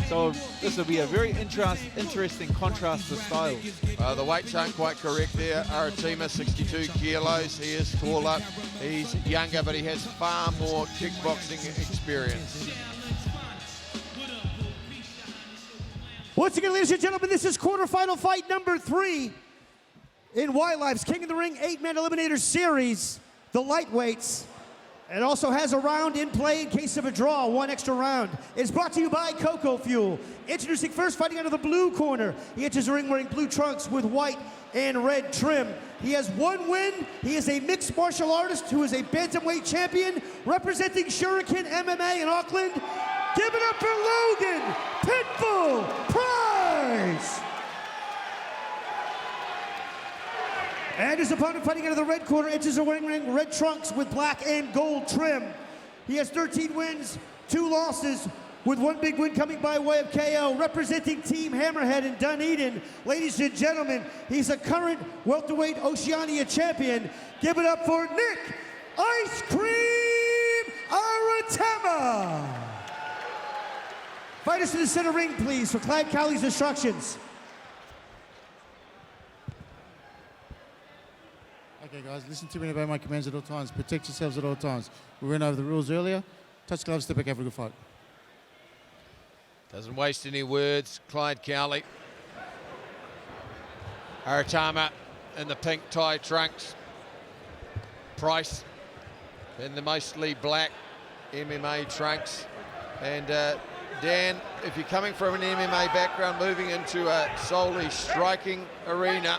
So this will be a very interesting contrast to styles. The weights aren't quite correct there. Aratema, 62 kilos. He is taller. He's younger, but he has far more kickboxing experience. Once again, ladies and gentlemen, this is quarterfinal fight number 3 in Wildlife's King of the Ring 8-man Eliminator Series, the lightweights. It also has a round in play in case of a draw, 1 extra round. It's brought to you by Cocoa Fuel. Introducing first, fighting out of the blue corner. He enters the ring wearing blue trunks with white and red trim. He has 1 win. He is a mixed martial artist who is a bantamweight champion representing Shuriken MMA in Auckland. Give it up for Logan Pitbull Price! And his opponent fighting out of the red corner enters the wearing red trunks with black and gold trim. He has 13 wins, 2 losses, with 1 big win coming by way of KO, representing Team Hammerhead in Dunedin. Ladies and gentlemen, he's a current welterweight Oceania champion. Give it up for Nic Ice Cream Aratema! Fighters to the center ring, please, for Clyde Cowley's instructions. Okay guys, listen to me about my commands at all times. Protect yourselves at all times. We went over the rules earlier. Touch gloves, step back, have a good fight. Doesn't waste any words. Clyde Cowley. Aratema in the pink tie trunks. Price in the mostly black MMA trunks. And Dan, if you're coming from an MMA background, moving into a solely striking arena,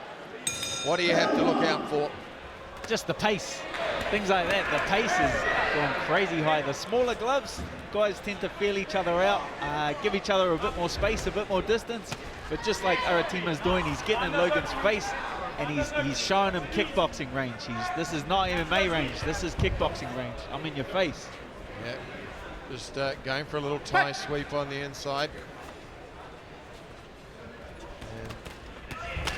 what do you have to look out for? Just the pace, things like that. The pace is going crazy high. The smaller gloves, guys tend to feel each other out, give each other a bit more space, a bit more distance. But just like Aratema's doing, he's getting in Logan's face, and he's showing him kickboxing range. This is not MMA range. This is kickboxing range. I'm in your face. Yeah, just going for a little tie sweep on the inside.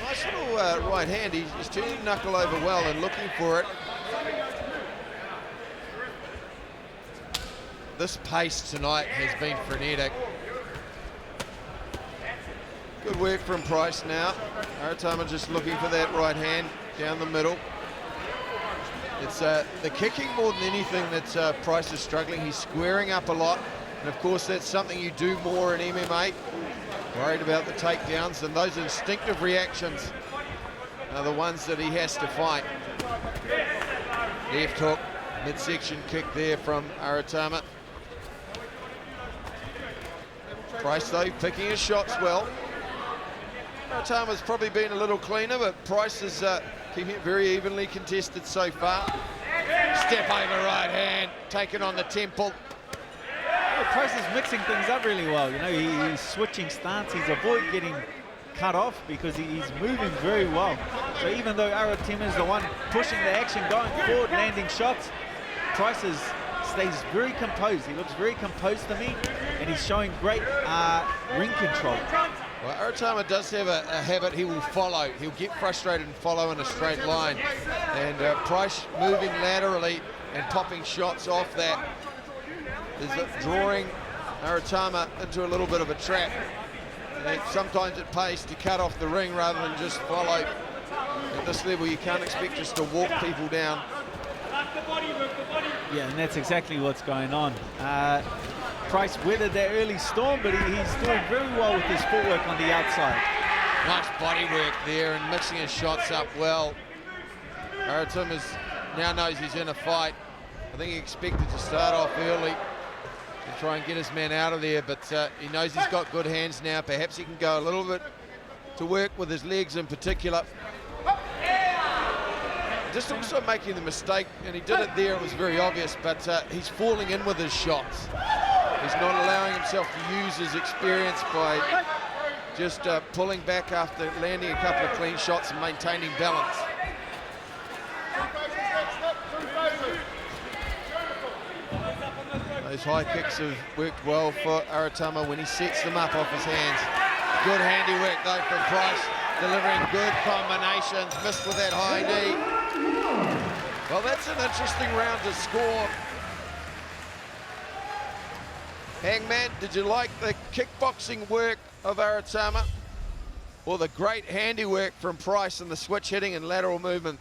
Nice little right hand. He's turning the knuckle over well and looking for it. This pace tonight has been frenetic. Good work from Price now. Aratema just looking for that right hand down the middle. It's the kicking more than anything that Price is struggling. He's squaring up a lot, and of course that's something you do more in MMA. Worried about the takedowns, and those instinctive reactions are the ones that he has to fight. Left hook, midsection kick there from Aratema. Price though picking his shots well. Aratema's probably been a little cleaner, but Price is keeping it very evenly contested so far. Step over right hand, taken on the temple. Price is mixing things up really well. You know, he's switching stance. He's avoiding getting cut off because he's moving very well. So even though Aratema is the one pushing the action, going forward, landing shots, Price stays very composed. He looks very composed to me, and he's showing great ring control. Well, Aratema does have a habit. He will follow. He'll get frustrated and follow in a straight line. And Price moving laterally and popping shots off that is drawing Aratema into a little bit of a trap. And sometimes it pays to cut off the ring rather than just follow. At this level, you can't expect just to walk people down. Yeah, and that's exactly what's going on. Price weathered that early storm, but he's doing very well with his footwork on the outside. Nice body work there and mixing his shots up well. Aratema now knows he's in a fight. I think he expected to start off early and try and get his man out of there, but he knows he's got good hands now. Perhaps he can go a little bit to work with his legs in particular. Just also making the mistake, and he did it there, it was very obvious, but he's falling in with his shots. He's not allowing himself to use his experience by just pulling back after landing a couple of clean shots and maintaining balance. Those high kicks have worked well for Aratema when he sets them up off his hands. Good handiwork though from Price, delivering good combinations, missed with that high knee. Well, that's an interesting round to score. Hangman, did you like the kickboxing work of Aratema or the great handiwork from Price in the switch hitting and lateral movement?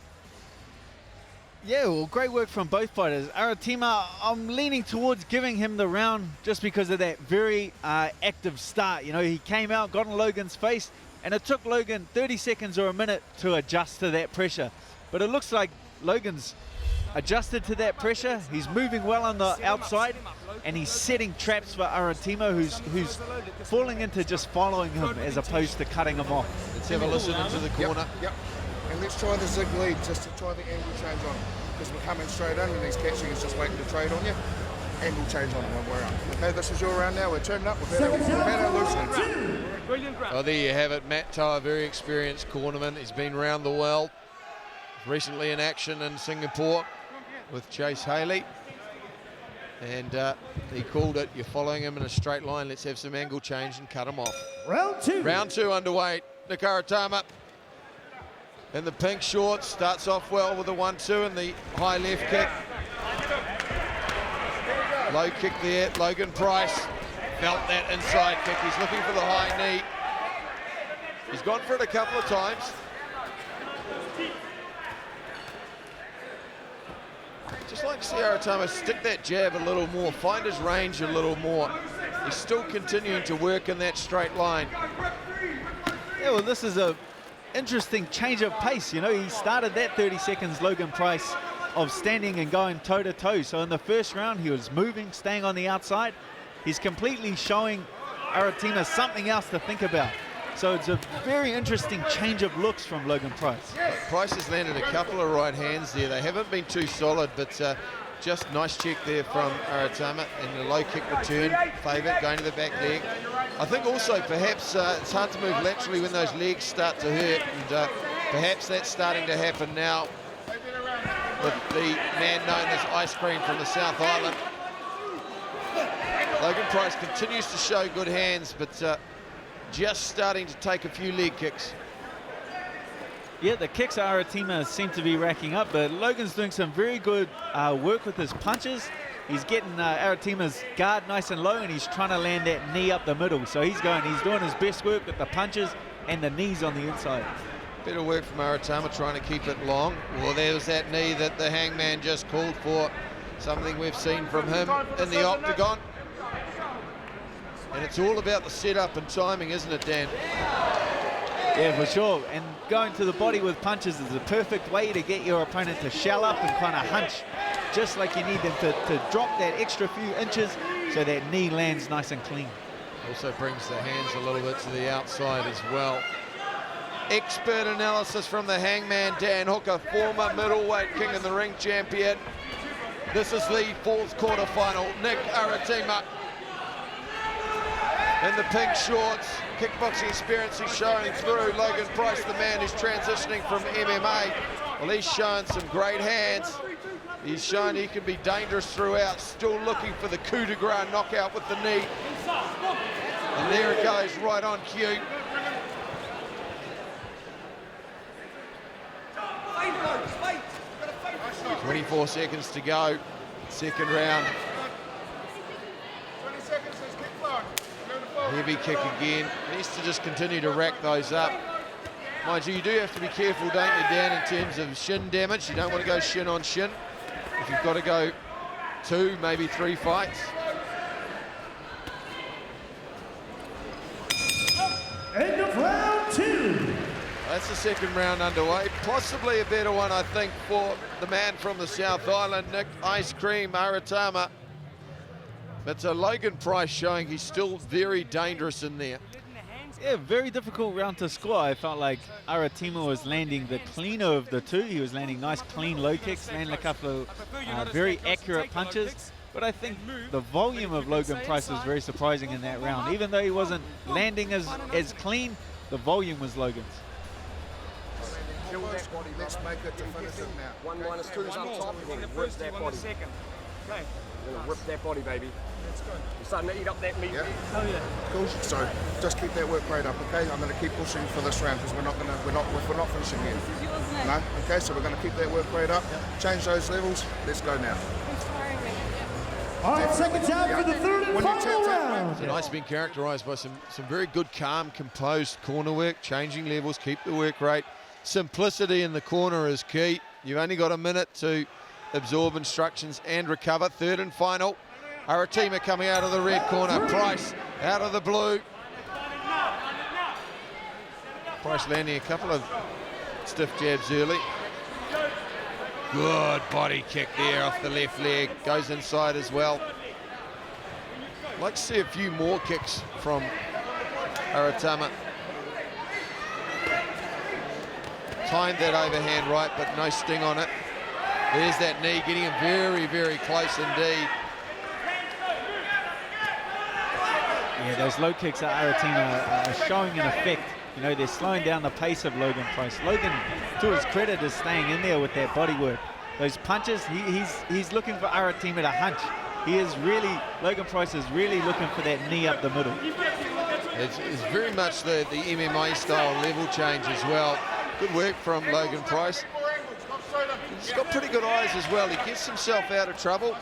Yeah, well, great work from both fighters. Aratema, I'm leaning towards giving him the round just because of that very active start. You know, he came out, got in Logan's face, and it took Logan 30 seconds or a minute to adjust to that pressure. But it looks like Logan's adjusted to that pressure. He's moving well on the outside, and he's setting traps for Aratema, who's falling into just following him as opposed to cutting him off. Let's have a listen into the corner. Yep. And let's try the zig lead just to try the angle change on him. Because we're coming straight in and he's catching, he's just waiting to trade on you. Angle change on him when we're up. Okay, this is your round now. We're turning up. We've had our loosening. Well, there you have it. Matt Toa, very experienced cornerman. He's been around the world. Recently in action in Singapore with Chase Haley. And he called it. You're following him in a straight line. Let's have some angle change and cut him off. Round two. Round two underway. Nic Aratema in the pink shorts. Starts off well with a 1-2 and the high left kick. Low kick there. Logan Price felt that inside kick. He's looking for the high knee. He's gone for it a couple of times. Just like to see Aratema stick that jab a little more, find his range a little more. He's still continuing to work in that straight line. Yeah, well, this is a interesting change of pace. You know, he started that 30 seconds, Logan Price, of standing and going toe-to-toe. So in the first round, he was moving, staying on the outside. He's completely showing Aratema something else to think about. So it's a very interesting change of looks from Logan Price. Price has landed a couple of right hands there. They haven't been too solid, but just nice check there from Aratema, and the low kick return, favourite, going to the back leg. I think also perhaps it's hard to move laterally when those legs start to hurt, and perhaps that's starting to happen now with the man known as Ice Cream from the South Island. Logan Price continues to show good hands, but just starting to take a few leg kicks. Yeah, the kicks Aratema seem to be racking up, but Logan's doing some very good work with his punches. He's getting Aratema's guard nice and low, and he's trying to land that knee up the middle. So he's doing his best work with the punches and the knees on the inside. Bit of work from Aratema trying to keep it long. Well, there's that knee that the Hangman just called for, something we've seen from him in the octagon. And it's all about the setup and timing, isn't it, Dan? Yeah, for sure. And going to the body with punches is the perfect way to get your opponent to shell up and kind of hunch, just like you need them to drop that extra few inches so that knee lands nice and clean. Also brings the hands a little bit to the outside as well. Expert analysis from the Hangman, Dan Hooker, former middleweight king in the ring champion. This is the fourth quarterfinal. Nic Aratema in the pink shorts, kickboxing experience he's showing through. Logan Price, the man who's transitioning from MMA. Well, he's showing some great hands. He's shown he can be dangerous throughout, still looking for the coup de grace knockout with the knee. And there it goes, right on cue. 24 seconds to go, second round. Heavy kick again. Needs to just continue to rack those up. Mind you, you do have to be careful, don't you, Dan, in terms of shin damage. You don't want to go shin on shin. If you've got to go 2, maybe 3 fights. End of round 2. That's the second round underway. Possibly a better one, I think, for the man from the South Island, Nic Ice Cream Aratema. But Logan Price showing he's still very dangerous in there. Yeah, very difficult round to score. I felt like Aratema was landing the cleaner of the two. He was landing nice, clean low kicks, landing a couple of very accurate punches. But I think the volume of Logan Price was very surprising in that round. Even though he wasn't landing as clean, the volume was Logan's. Let's make it to finish it now. 1 minus 2 is on top, and then work that body. Okay. You're gonna whip that body, baby. That's good. You're starting to eat up that meat. Yeah. Oh yeah. Cool. So just keep that work rate up, okay? I'm going to keep pushing for this round because we're not finishing yet. This is yours, mate. No. Okay. So we're going to keep that work rate up. Change those levels. Let's go now. Inspiring me. All right, seconds out for the third and When you final tap, round. Tonight's been characterised by some very good, calm, composed corner work, changing levels, keep the work rate. Simplicity in the corner is key. You've only got a minute to absorb instructions and recover. Third and final. Aratema coming out of the red corner. Price out of the blue. Price landing a couple of stiff jabs early. Good body kick there off the left leg. Goes inside as well. I'd like to see a few more kicks from Aratema. Timed that overhand right, but no sting on it. There's that knee, getting him very, very close indeed. Yeah, those low kicks at Aratema are showing an effect. You know, they're slowing down the pace of Logan Price. Logan, to his credit, is staying in there with that body work. Those punches, he's looking for Aratema to hunch. Logan Price is really looking for that knee up the middle. It's very much the MMA style level change as well. Good work from Logan Price. He's got pretty good eyes as well. He gets himself out of trouble.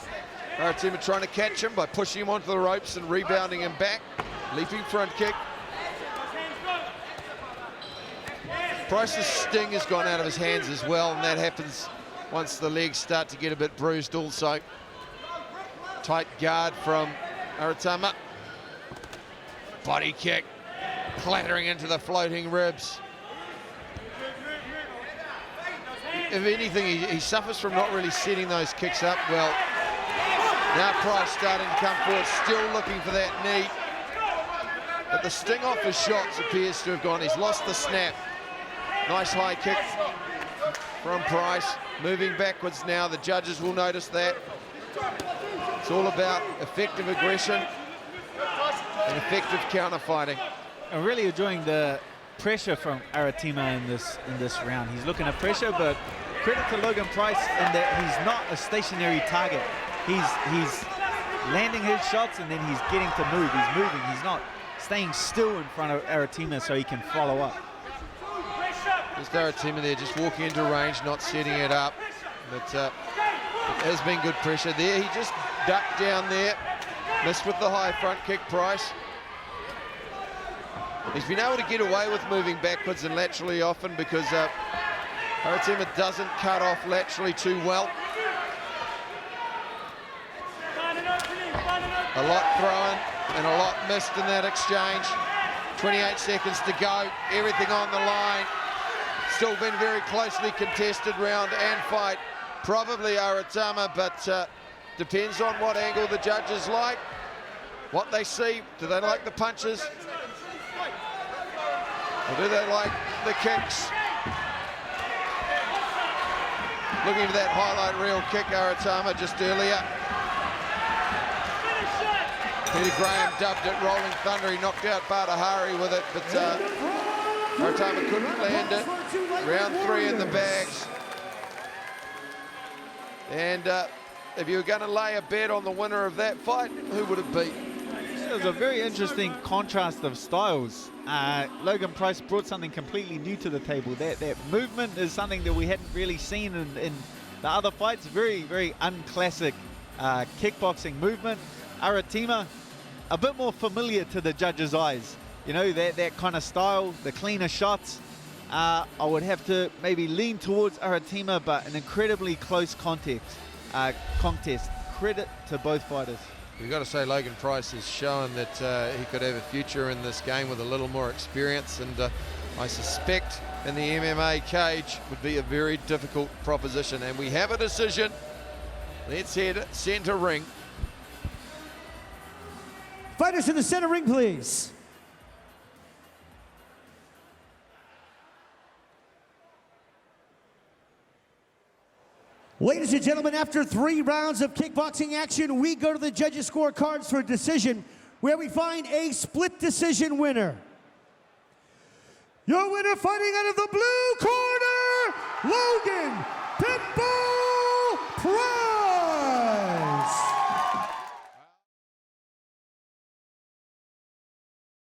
Aratema trying to catch him by pushing him onto the ropes and rebounding him back. Leaping front kick. Price's sting has gone out of his hands as well, and that happens once the legs start to get a bit bruised also. Tight guard from Aratema. Body kick, clattering into the floating ribs. If anything, he suffers from not really setting those kicks up well. Now Price starting to come forward, still looking for that knee. But the sting off his shots appears to have gone. He's lost the snap. Nice high kick from Price. Moving backwards now. The judges will notice that. It's all about effective aggression and effective counter fighting. I'm really enjoying the pressure from Aratema in this round. He's looking at pressure, but credit to Logan Price in that he's not a stationary target. He's landing his shots and then he's getting to move. He's moving. He's not staying still in front of Aratema so he can follow up. There's Aratema there just walking into range, not setting it up. But it has been good pressure there. He just ducked down there. Missed with the high front kick, Price. He's been able to get away with moving backwards and laterally often because Aratema doesn't cut off laterally too well. A lot thrown and a lot missed in that exchange. 28 seconds to go, everything on the line. Still been very closely contested round and fight. Probably Aratema, but depends on what angle the judges like, what they see. Do they like the punches? Or do they like the kicks? Looking for that highlight reel kick, Aratema, just earlier. Peter Graham dubbed it Rolling Thunder. He knocked out Badahari with it, but Aratema couldn't land it. Round 3 in the bags. And if you were going to lay a bet on the winner of that fight, who would it be? There's a very interesting contrast of styles. Logan Price brought something completely new to the table. That movement is something that we hadn't really seen in the other fights. Very, very unclassic kickboxing movement. Aratema, a bit more familiar to the judges' eyes. You know, that kind of style, the cleaner shots. I would have to maybe lean towards Aratema, but an incredibly close contest. Credit to both fighters. We've got to say Logan Price has shown that he could have a future in this game with a little more experience, and I suspect in the MMA cage would be a very difficult proposition. And we have a decision. Let's head center ring. Fighters in the center ring, please. Ladies and gentlemen, after 3 rounds of kickboxing action, we go to the judges' scorecards for a decision where we find a split decision winner. Your winner fighting out of the blue corner, Logan Pitbull